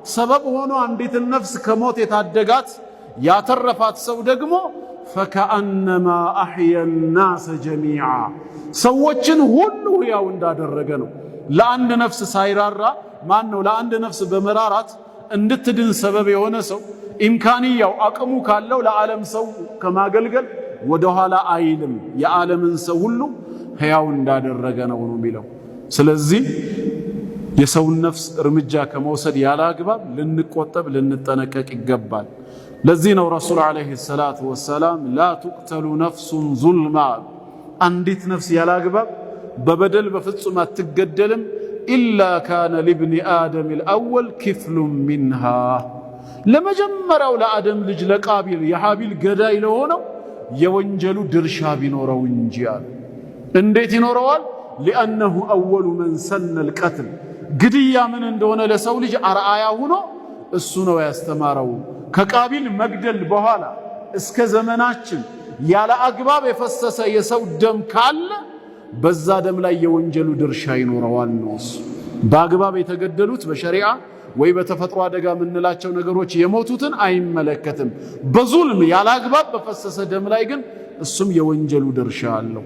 ሰበብ ሆኖ አንዲትን ነፍስ ከሞት የታደጋት ያተረፋት ሰው ደግሞ ፈከአነማ አሕየ ናሰ ጀሚዓ ሰዎችን ሁሉ ያው እንዳደረገ ነው። ለአንድ ነፍስ ሳይራራ ማን ነው ለአንድ ነፍስ በመራራት እንድትድን ሰበብ የሆነ ሰው ኢምካንያው አቅሙ ካለው ለዓለም ሰው ከማገልገል ወደኋላ አይልም። የዓለምን ሰው ሁሉ ሕያው እንዳደረገ ነው የሚለው። ስለዚህ የሰውን ነፍስ እርምጃ ከመውሰድ ያለ አግባብ ልንቆጠብ ልንጠነቀቅ ይገባል። ለዚህ ነው ረሱል ዓለይሂ ሰላቱ ወሰላም ላ ቱቅተሉ ነፍሱን ዙልማ አንዲት ነፍስ ያለ አግባብ በበደል በፍጹም አትገደልም ኢላ ካነ ሊብኒ አደም አልአወል ክፍሉን ሚንሃ ለመጀመሪያው ለአደም ልጅ ለቃቢል የሃቢል ገዳይ ለሆነው የወንጀሉ ድርሻ ቢኖረው እንጂ አለ። እንዴት ይኖረዋል? ሊአነሁ አወሉ መን ሰነ አልቀትል ግድያ ምን እንደሆነ ለሰው ልጅ አርአያ ሆኖ እሱ ነው ያስተማረው። ከቃቢል መግደል በኋላ እስከ ዘመናችን ያለ አግባብ የፈሰሰ የሰው ደም ካለ በዛ ደም ላይ የወንጀሉ ድርሻ ይኖረዋል ነው። በአግባብ የተገደሉት በሸሪዓ ወይ በተፈጥሮ አደጋ የምንላቸው ነገሮች የሞቱትን አይመለከትም። በዙልም ያለ አግባብ በፈሰሰ ደም ላይ ግን እሱም የወንጀሉ ድርሻ አለው።